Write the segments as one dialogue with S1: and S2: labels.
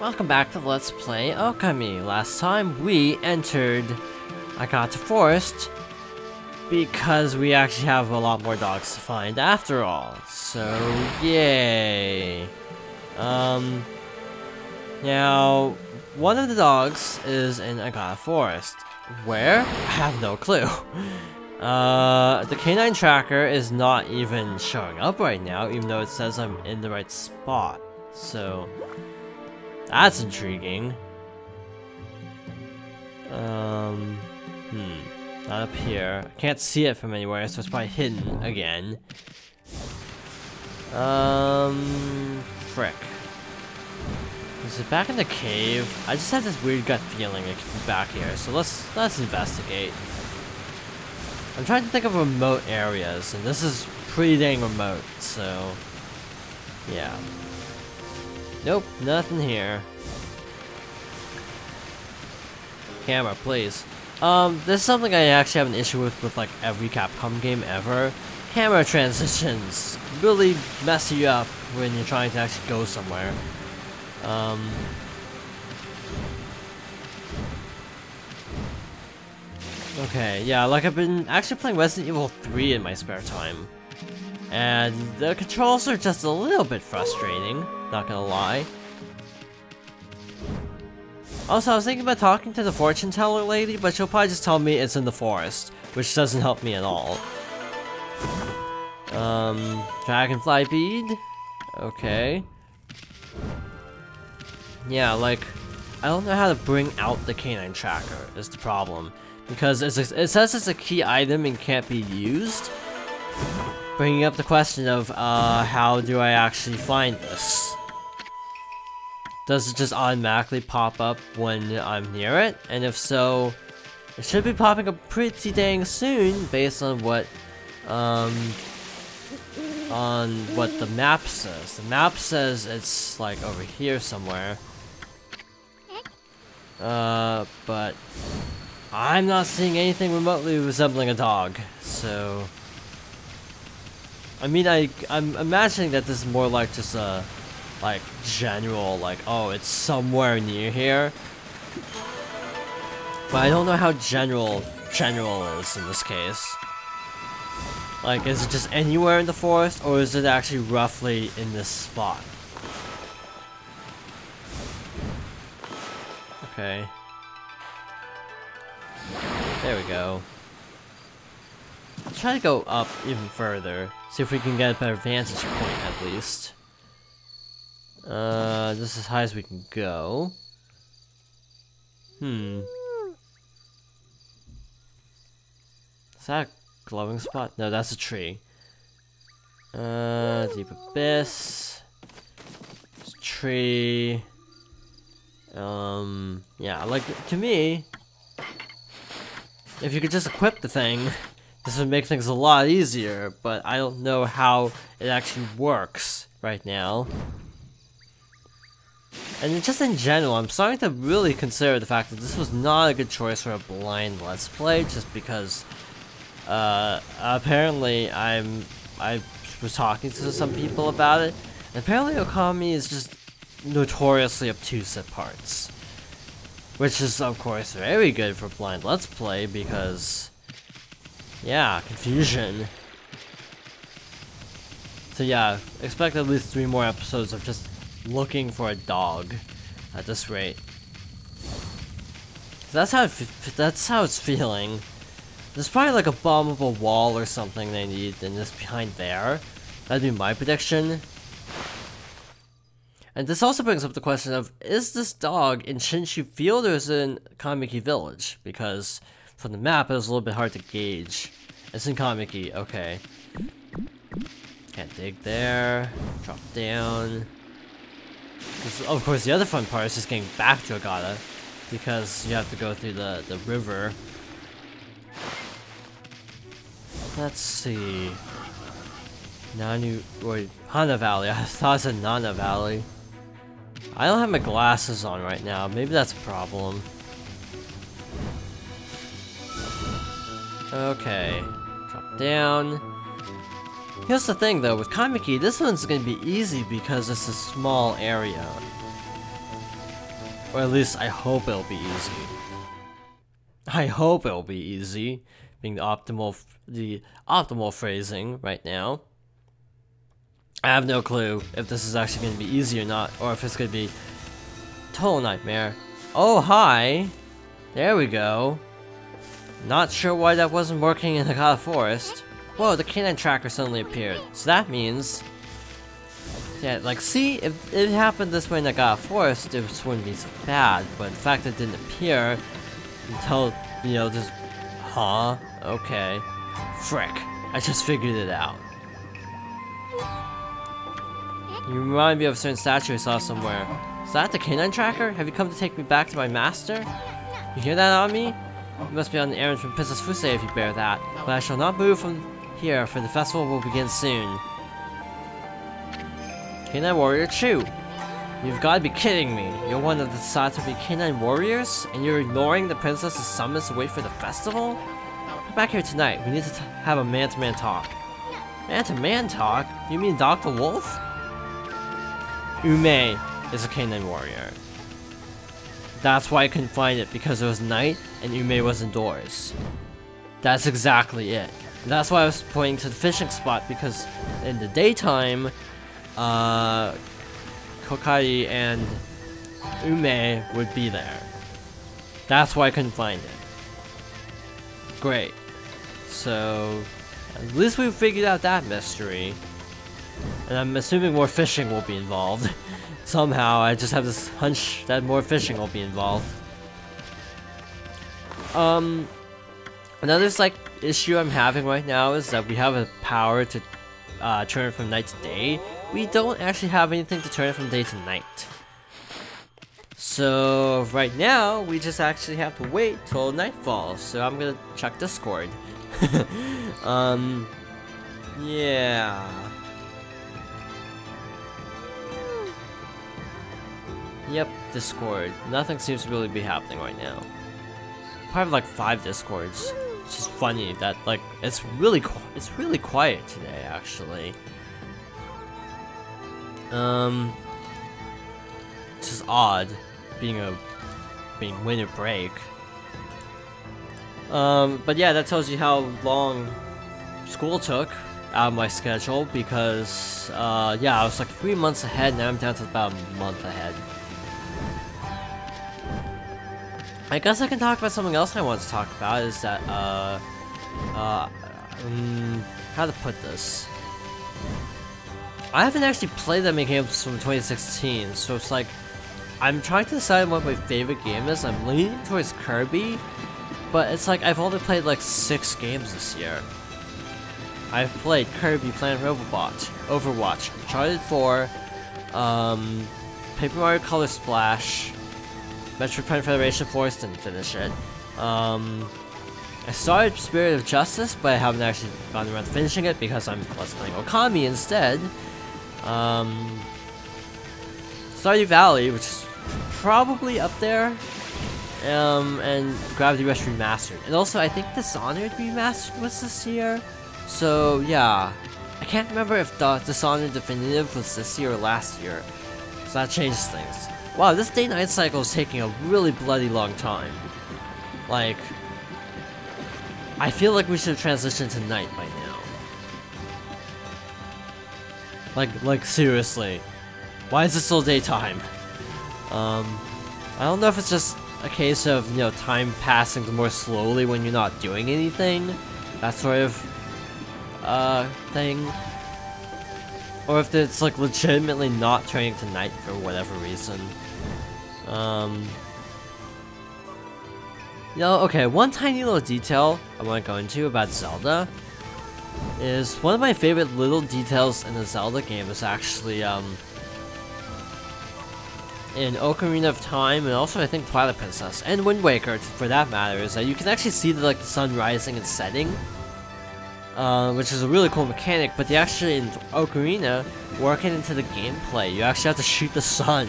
S1: Welcome back to Let's Play Okami. Last time we entered Akata Forest because we actually have a lot more dogs to find after all. So, yay. Now, one of the dogs is in Akata Forest. Where? I have no clue. The canine tracker is not even showing up right now, even though it says I'm in the right spot. So, that's intriguing. Not up here. I can't see it from anywhere, so it's probably hidden again. Frick. Is it back in the cave? I just had this weird gut feeling it could be back here, so let's investigate. I'm trying to think of remote areas, and this is pretty dang remote, so yeah. Nope, nothing here. Camera, please. This is something I actually have an issue with like every Capcom game ever. Camera transitions really mess you up when you're trying to actually go somewhere. Okay, yeah, like I've been actually playing Resident Evil 3 in my spare time. And the controls are just a little bit frustrating, not gonna lie. Also, I was thinking about talking to the fortune teller lady, but she'll probably just tell me it's in the forest, which doesn't help me at all. Dragonfly bead? Okay. Yeah, like, I don't know how to bring out the canine tracker, is the problem. Because it says it's a key item and can't be used. Bringing up the question of, how do I actually find this? Does it just automatically pop up when I'm near it? And if so, it should be popping up pretty dang soon based on what the map says. The map says it's like over here somewhere. But I'm not seeing anything remotely resembling a dog, so I mean, I'm imagining that this is more like just a like general, like, oh, it's somewhere near here. But I don't know how general is in this case. Like, is it just anywhere in the forest, or is it actually roughly in this spot? Okay. There we go. Let's try to go up even further. See if we can get a better vantage point at least. This is as high as we can go. Is that a glowing spot? No, that's a tree. Deep abyss. It's a tree. Yeah, like, to me, if you could just equip the thing, this would make things a lot easier, but I don't know how it actually works right now. And just in general, I'm starting to really consider the fact that this was not a good choice for a blind Let's Play, just because, apparently I was talking to some people about it, and apparently Okami is just notoriously obtuse at parts. Which is, of course, very good for blind Let's Play, because, yeah, confusion. So yeah, expect at least 3 more episodes of just looking for a dog at this rate. So that's how it's feeling. There's probably like a bombable wall or something they need, and just behind there. That'd be my prediction. And this also brings up the question of, is this dog in Shinshu Field or is it in Kamiki Village? Because from the map it was a little bit hard to gauge. It's in Kamiki, okay. Can't dig there. Drop down. Of course, the other fun part is just getting back to Agata, because you have to go through the river. Let's see. Hana Valley. I thought it said Nana Valley. I don't have my glasses on right now. Maybe that's a problem. Okay. Drop down. Here's the thing though, with Kamiki, this one's gonna be easy because it's a small area. Or at least I hope it'll be easy. I hope it'll be easy, being the optimal phrasing right now. I have no clue if this is actually going to be easy or not, or if it's going to be total nightmare. Oh, hi! There we go. Not sure why that wasn't working in the God Forest. Whoa, the canine tracker suddenly appeared. So that means... yeah, like, see, if it happened this way in the God Forest, this wouldn't be so bad. But the fact it didn't appear until, you know, just... huh? Okay. Frick. I just figured it out. You remind me of a certain statue I saw somewhere. Is that the canine tracker? Have you come to take me back to my master? You hear that on me? You must be on an errand from Princess Fusei if you bear that. But I shall not move from here, for the festival will begin soon. Canine Warrior Chu! You've got to be kidding me! You're one of the decided to be canine warriors? And you're ignoring the princess's summons to wait for the festival? Come back here tonight. We need to have a man-to-man talk. Man-to-man talk? You mean Dr. Wolf? Ume is a canine warrior. That's why I couldn't find it, because it was night and Ume was indoors. That's exactly it. And that's why I was pointing to the fishing spot, because in the daytime, Kokai and Ume would be there. That's why I couldn't find it. Great. So, at least we figured out that mystery. And I'm assuming more fishing will be involved. Somehow, I just have this hunch that more fishing will be involved. Another like issue I'm having right now is that we have a power to turn it from night to day. We don't actually have anything to turn it from day to night. So right now, we just actually have to wait till night falls. So I'm gonna check Discord. Yeah. Yep, Discord. Nothing seems to really be happening right now. Probably like 5 Discords. It's just funny that like it's really quiet today actually. It's just odd being winter break. But yeah, that tells you how long school took out of my schedule because yeah, I was like 3 months ahead, now I'm down to about a month ahead. I guess I can talk about something else I want to talk about is that, how to put this? I haven't actually played that many games from 2016, so it's like, I'm trying to decide what my favorite game is. I'm leaning towards Kirby, but it's like, I've only played like 6 games this year. I've played Kirby, Planet Overwatch, Uncharted 4, Paper Mario Color Splash, Metroid Prime Federation Force, didn't finish it. I started Spirit of Justice, but I haven't actually gotten around to finishing it because I'm playing Okami instead. Stardew Valley, which is probably up there, and Gravity Rush Remastered. And also, I think Dishonored Remastered was this year. So, yeah. I can't remember if the Dishonored Definitive was this year or last year. So that changes things. Wow, this day-night cycle is taking a really bloody long time. Like, I feel like we should have transitioned to night by now. Like seriously. Why is it still daytime? I don't know if it's just a case of, you know, time passing more slowly when you're not doing anything. That sort of, thing. Or if it's, like, legitimately not turning to night for whatever reason. You know, okay, one tiny little detail I want to go into about Zelda is one of my favorite little details in the Zelda game is actually, in Ocarina of Time, and also I think Twilight Princess, and Wind Waker, for that matter, is that you can actually see the, like, the sun rising and setting, which is a really cool mechanic, but they actually, in Ocarina, work it into the gameplay. You actually have to shoot the sun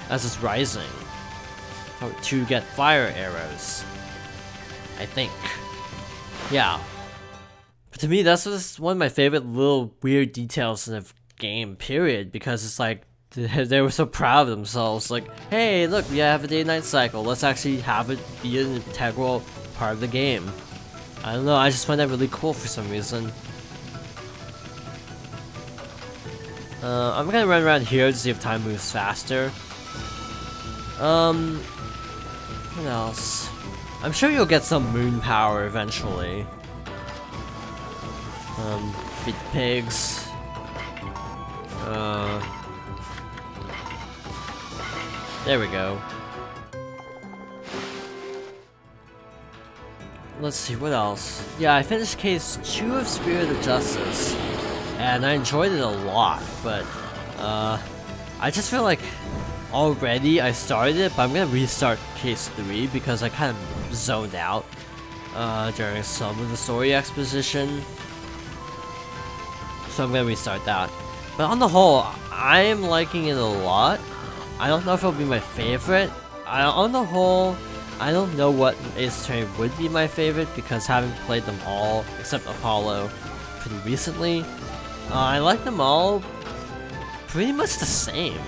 S1: as it's rising to get fire arrows, I think. Yeah. But to me, that's just one of my favorite little weird details in the game, period, because it's like, they were so proud of themselves. Like, hey, look, we have a day-night cycle. Let's actually have it be an integral part of the game. I don't know, I just find that really cool for some reason. I'm gonna run around here to see if time moves faster. What else? I'm sure you'll get some moon power eventually. Beat the pigs. There we go. Let's see, what else? Yeah, I finished Case 2 of Spirit of Justice, and I enjoyed it a lot, but, I just feel like already I started it, but I'm gonna restart Case 3 because I kind of zoned out, during some of the story exposition. So I'm gonna restart that. But on the whole, I am liking it a lot. I don't know if it'll be my favorite. On the whole, I don't know what Ace Attorney would be my favorite because having played them all, except Apollo, pretty recently, I like them all pretty much the same.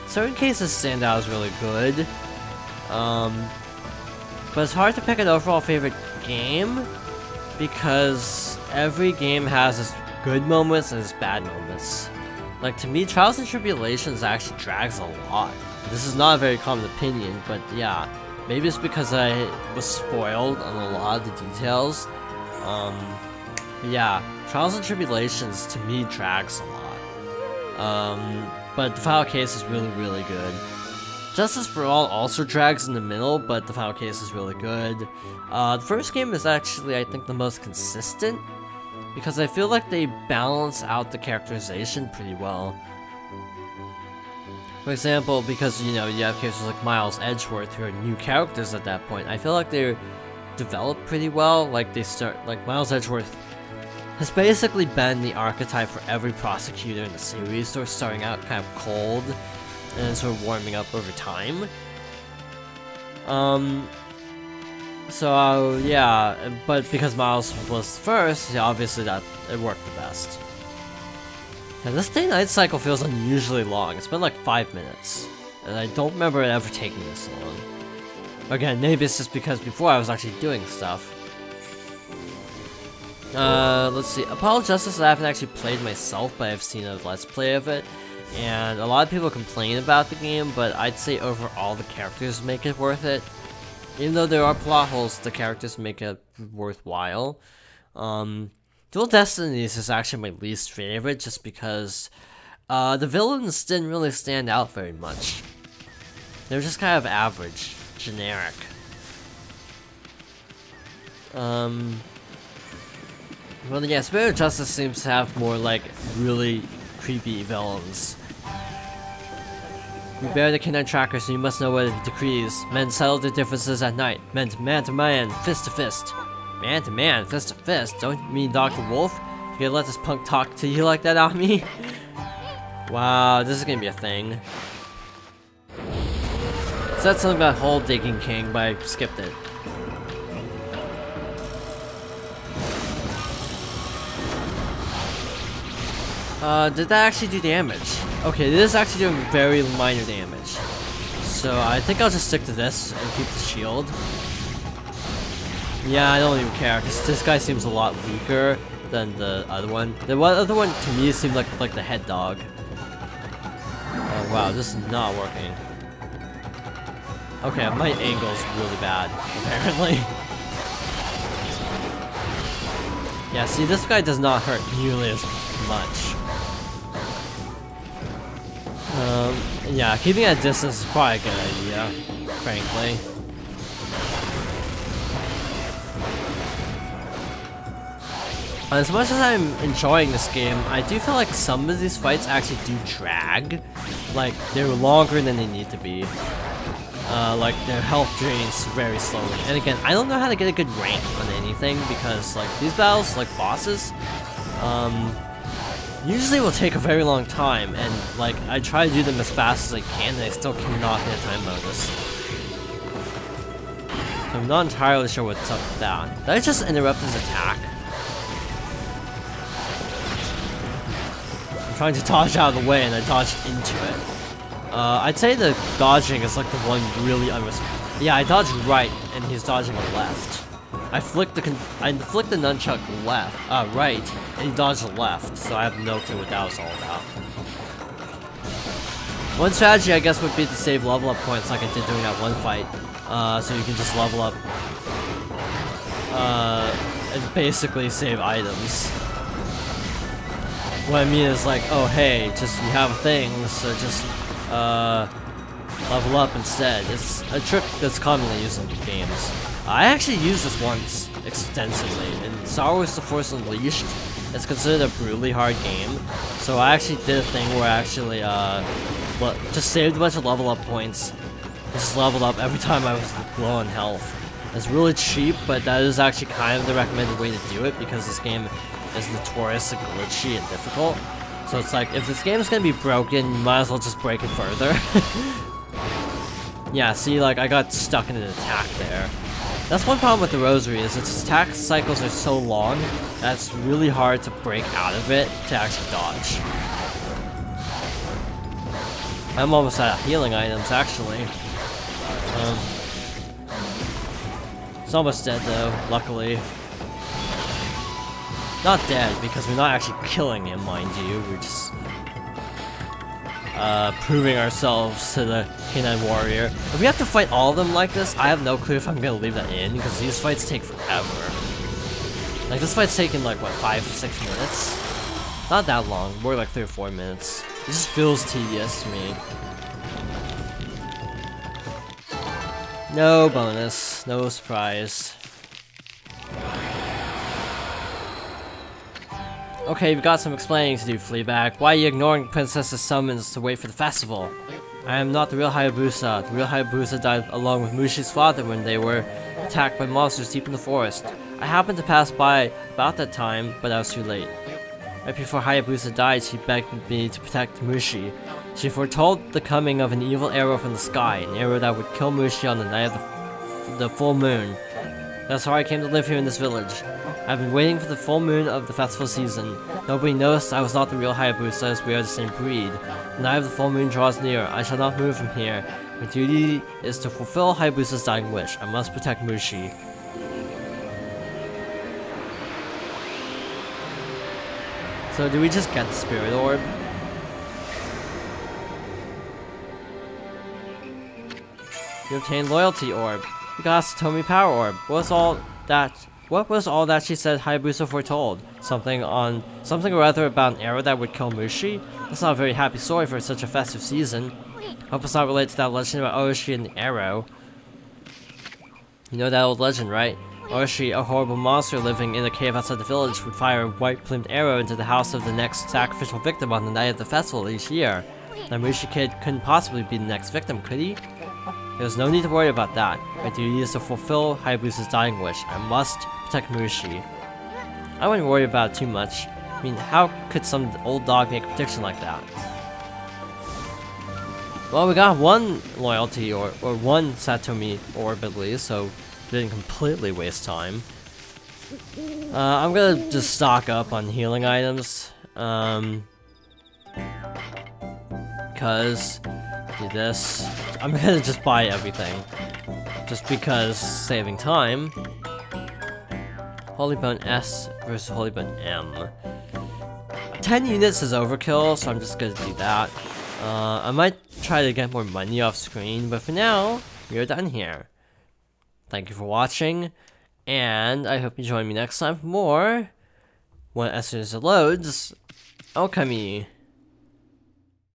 S1: Certain cases stand out as really good, but it's hard to pick an overall favorite game because every game has its good moments and its bad moments. Like, to me, Trials and Tribulations actually drags a lot. This is not a very common opinion, but yeah. Maybe it's because I was spoiled on a lot of the details. Yeah, Trials and Tribulations to me drags a lot. But the final case is really, really good. Justice for All also drags in the middle, but the final case is really good. The first game is actually, I think, the most consistent, because I feel like they balance out the characterization pretty well. For example, because, you know, you have characters like Miles Edgeworth who are new characters at that point, I feel like they're developed pretty well. Like, like, Miles Edgeworth has basically been the archetype for every prosecutor in the series, sort of starting out kind of cold, and then sort of warming up over time. So, yeah, but because Miles was first, yeah, obviously it worked the best. And this day-night cycle feels unusually long. It's been like 5 minutes, and I don't remember it ever taking this long. Again, maybe it's just because before I was actually doing stuff. Let's see. Apollo Justice I haven't actually played myself, but I've seen a Let's Play of it. And a lot of people complain about the game, but I'd say overall the characters make it worth it. Even though there are plot holes, the characters make it worthwhile. Dual Destinies is actually my least favorite, just because the villains didn't really stand out very much. They were just kind of average, generic. Well, yeah, Spirit of Justice seems to have more like really creepy villains. You bear the canine tracker, so you must know what it decrees. Men settle their differences at night. Men to man to man, fist to fist. Man to man, fist to fist. Don't you mean Dr. Wolf? You gonna let this punk talk to you like that on me? Wow, this is gonna be a thing. Said something about Hole Digging King, but I skipped it. Did that actually do damage? Okay, this is actually doing very minor damage. So I think I'll just stick to this and keep the shield. Yeah, I don't even care, because this guy seems a lot weaker than the other one. The other one to me seemed like the head dog. Oh wow, this is not working. Okay, my angle's really bad, apparently. Yeah, see, this guy does not hurt nearly as much. Yeah, keeping at a distance is probably a good idea, frankly. As much as I'm enjoying this game, I do feel like some of these fights actually do drag. Like, they're longer than they need to be. Like, their health drains very slowly. And again, I don't know how to get a good rank on anything, because, like, these battles, like bosses, usually will take a very long time, and like I try to do them as fast as I can, and I still cannot get a time bonus. So I'm not entirely sure what's up with that. Did I just interrupt his attack? I'm trying to dodge out of the way, and I dodged into it. I'd say the dodging is like the one really yeah, I dodged right, and he's dodging left. I flicked the nunchuck right, and he dodged left, so I have no clue what that was all about. One strategy, I guess, would be to save level up points like I did during that one fight, so you can just level up, and basically save items. What I mean is like, oh hey, just you have things, so just level up instead. It's a trick that's commonly used in games. I actually used this once extensively in Star Wars: The Force Unleashed. It's considered a brutally hard game, so I actually did a thing where I actually just saved a bunch of level up points and just leveled up every time I was low on health. It's really cheap, but that is actually kind of the recommended way to do it because this game is notoriously glitchy and difficult. So it's like, if this game is gonna be broken, you might as well just break it further. Yeah, see, like, I got stuck in an attack there. That's one problem with the Rosary, is its attack cycles are so long that it's really hard to break out of it to actually dodge. I'm almost out of healing items, actually. It's almost dead, though, luckily. Not dead, because we're not actually killing him, mind you. We're just proving ourselves to the Canine Warrior. If we have to fight all of them like this, I have no clue if I'm gonna leave that in, because these fights take forever. Like, this fight's taking, like, what, 5-6 minutes? Not that long, more like 3 or 4 minutes. It just feels tedious to me. No bonus, no surprise. Okay, you've got some explaining to do, Fleabag. Why are you ignoring Princess's summons to wait for the festival? I am not the real Hayabusa. The real Hayabusa died along with Mushi's father when they were attacked by monsters deep in the forest. I happened to pass by about that time, but I was too late. Right before Hayabusa died, she begged me to protect Mushi. She foretold the coming of an evil arrow from the sky, an arrow that would kill Mushi on the night of the full moon. That's how I came to live here in this village. I've been waiting for the full moon of the festival season. Nobody noticed I was not the real Hayabusa, as we are the same breed. The night of the full moon draws near. I shall not move from here. My duty is to fulfill Hayabusa's dying wish. I must protect Mushi. So do we just get the spirit orb? You obtained loyalty orb. You got Satomi power orb. What was all that she said Hayabusa foretold? Something or other about an arrow that would kill Mushi? That's not a very happy story for such a festive season. Hope it's not related to that legend about Oishi and the arrow. You know that old legend, right? Oishi, a horrible monster living in a cave outside the village, would fire a white-plumed arrow into the house of the next sacrificial victim on the night of the festival each year. That Mushi kid couldn't possibly be the next victim, could he? There's no need to worry about that. My duty is to fulfill Hayabusa's dying wish. I must protect Mushi. I wouldn't worry about it too much. I mean, how could some old dog make a prediction like that? Well, we got one loyalty or one Satomi orb at least, so didn't completely waste time. I'm gonna just stock up on healing items. Because do this. I'm gonna just buy everything. Just because saving time. Holy Bone S versus Holy Bone M. 10 units is overkill, so I'm just gonna do that. I might try to get more money off screen, but for now, we are done here. Thank you for watching, and I hope you join me next time for more. As soon as it loads, Okami.